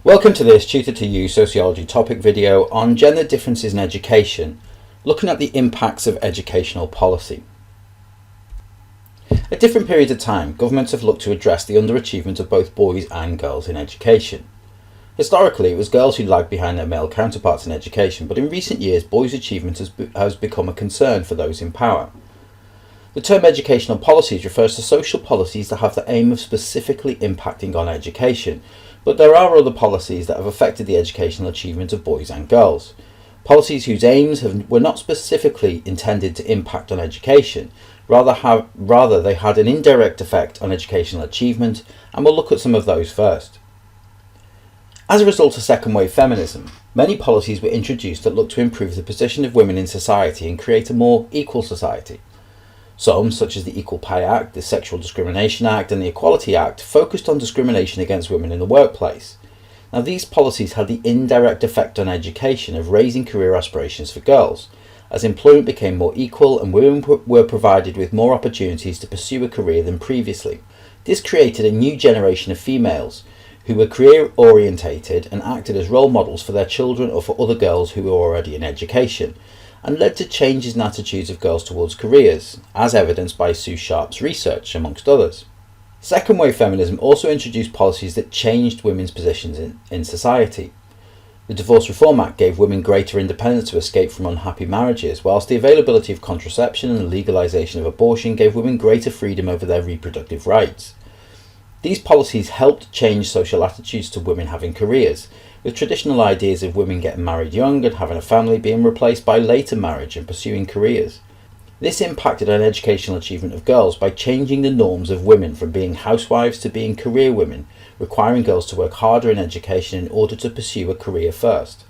Welcome to this Tutor to You Sociology topic video on gender differences in education, looking at the impacts of educational policy. At different periods of time, governments have looked to address the underachievement of both boys and girls in education. Historically, it was girls who lagged behind their male counterparts in education, but in recent years, boys' achievement has become a concern for those in power. The term educational policies refers to social policies that have the aim of specifically impacting on education, but there are other policies that have affected the educational achievement of boys and girls. Policies whose aims were not specifically intended to impact on education, rather they had an indirect effect on educational achievement, and we'll look at some of those first. As a result of second wave feminism, many policies were introduced that looked to improve the position of women in society and create a more equal society. Some, such as the Equal Pay Act, the Sexual Discrimination Act and the Equality Act, focused on discrimination against women in the workplace. Now, these policies had the indirect effect on education of raising career aspirations for girls, as employment became more equal and women were provided with more opportunities to pursue a career than previously. This created a new generation of females who were career orientated and acted as role models for their children or for other girls who were already in education, and led to changes in attitudes of girls towards careers, as evidenced by Sue Sharp's research, amongst others. Second wave feminism also introduced policies that changed women's positions in society. The Divorce Reform Act gave women greater independence to escape from unhappy marriages, whilst the availability of contraception and the legalisation of abortion gave women greater freedom over their reproductive rights. These policies helped change social attitudes to women having careers, with traditional ideas of women getting married young and having a family being replaced by later marriage and pursuing careers. This impacted on educational achievement of girls by changing the norms of women from being housewives to being career women, requiring girls to work harder in education in order to pursue a career first.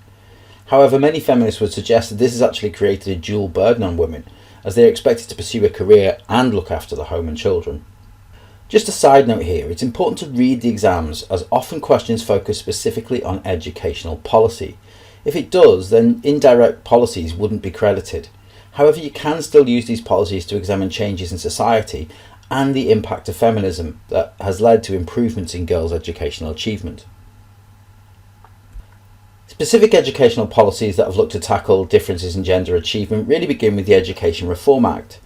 However, many feminists would suggest that this has actually created a dual burden on women, as they are expected to pursue a career and look after the home and children. Just a side note here, it's important to read the exams, as often questions focus specifically on educational policy. If it does, then indirect policies wouldn't be credited. However, you can still use these policies to examine changes in society and the impact of feminism that has led to improvements in girls' educational achievement. Specific educational policies that have looked to tackle differences in gender achievement really begin with the Education Reform Act.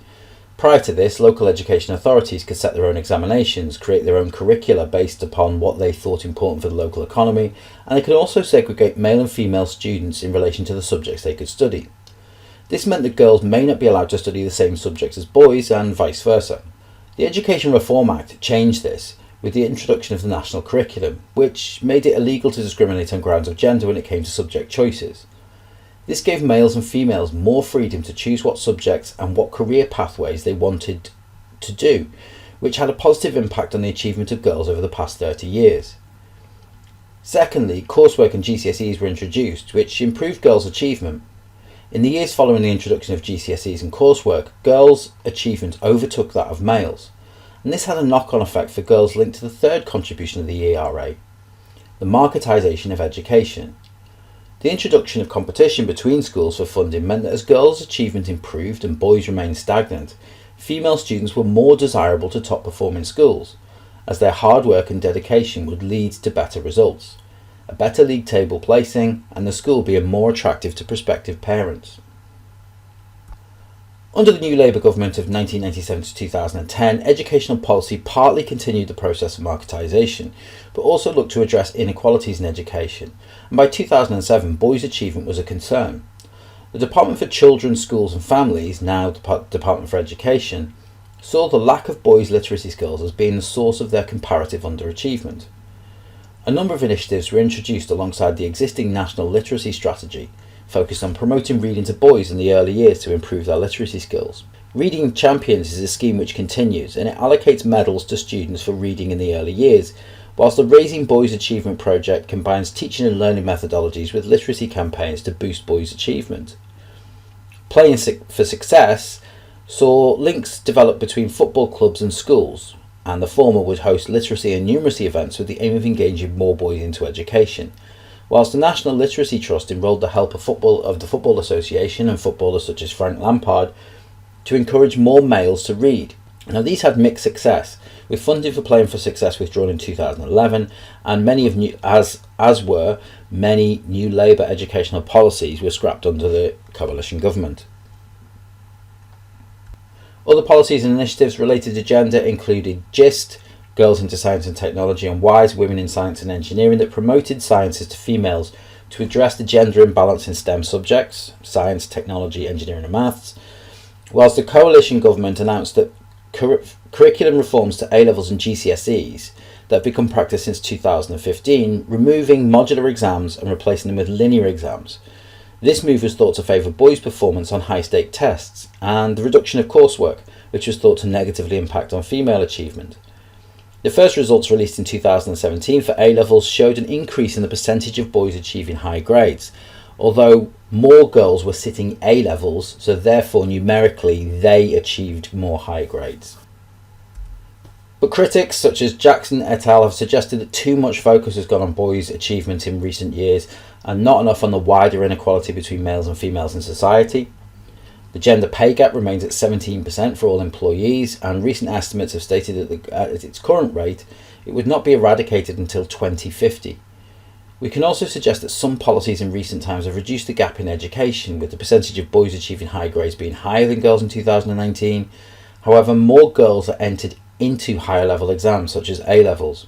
Prior to this, local education authorities could set their own examinations, create their own curricula based upon what they thought important for the local economy, and they could also segregate male and female students in relation to the subjects they could study. This meant that girls may not be allowed to study the same subjects as boys and vice versa. The Education Reform Act changed this with the introduction of the national curriculum, which made it illegal to discriminate on grounds of gender when it came to subject choices. This gave males and females more freedom to choose what subjects and what career pathways they wanted to do, which had a positive impact on the achievement of girls over the past 30 years. Secondly, coursework and GCSEs were introduced, which improved girls' achievement. In the years following the introduction of GCSEs and coursework, girls' achievement overtook that of males, and this had a knock-on effect for girls linked to the third contribution of the ERA, the marketisation of education. The introduction of competition between schools for funding meant that as girls' achievement improved and boys remained stagnant, female students were more desirable to top performing schools, as their hard work and dedication would lead to better results, a better league table placing, and the school being more attractive to prospective parents. Under the new Labour government of 1997 to 2010, educational policy partly continued the process of marketisation, but also looked to address inequalities in education, and by 2007 boys' achievement was a concern. The Department for Children, Schools and Families, now Department for Education, saw the lack of boys' literacy skills as being the source of their comparative underachievement. A number of initiatives were introduced alongside the existing National Literacy Strategy, focused on promoting reading to boys in the early years to improve their literacy skills. Reading Champions is a scheme which continues, and it allocates medals to students for reading in the early years, whilst the Raising Boys Achievement project combines teaching and learning methodologies with literacy campaigns to boost boys' achievement. Playing for Success saw links develop between football clubs and schools, and the former would host literacy and numeracy events with the aim of engaging more boys into education, whilst the National Literacy Trust enrolled the help of the Football Association and footballers such as Frank Lampard to encourage more males to read. Now, these had mixed success, with funding for Playing for Success withdrawn in 2011, and many new Labour educational policies were scrapped under the coalition government. Other policies and initiatives related to gender included GIST, Girls into Science and Technology, and WISE, Women in Science and Engineering, that promoted sciences to females to address the gender imbalance in STEM subjects, science, technology, engineering and maths, whilst the coalition government announced that curriculum reforms to A-levels and GCSEs that have become practice since 2015, removing modular exams and replacing them with linear exams. This move was thought to favour boys' performance on high-stake tests, and the reduction of coursework, which was thought to negatively impact on female achievement. The first results released in 2017 for A-levels showed an increase in the percentage of boys achieving high grades, although more girls were sitting A-levels, so therefore numerically they achieved more high grades. But critics such as Jackson et al. Have suggested that too much focus has gone on boys' achievement in recent years and not enough on the wider inequality between males and females in society. The gender pay gap remains at 17% for all employees, and recent estimates have stated that at its current rate, it would not be eradicated until 2050. We can also suggest that some policies in recent times have reduced the gap in education, with the percentage of boys achieving high grades being higher than girls in 2019. However, more girls are entered into higher level exams, such as A-levels.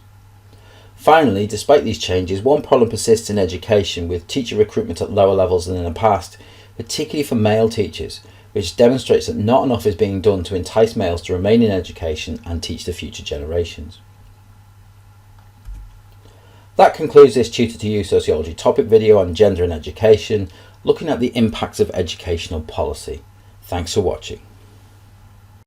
Finally, despite these changes, one problem persists in education, with teacher recruitment at lower levels than in the past, particularly for male teachers, which demonstrates that not enough is being done to entice males to remain in education and teach the future generations. That concludes this Tutor to You Sociology topic video on gender and education, looking at the impacts of educational policy. Thanks for watching.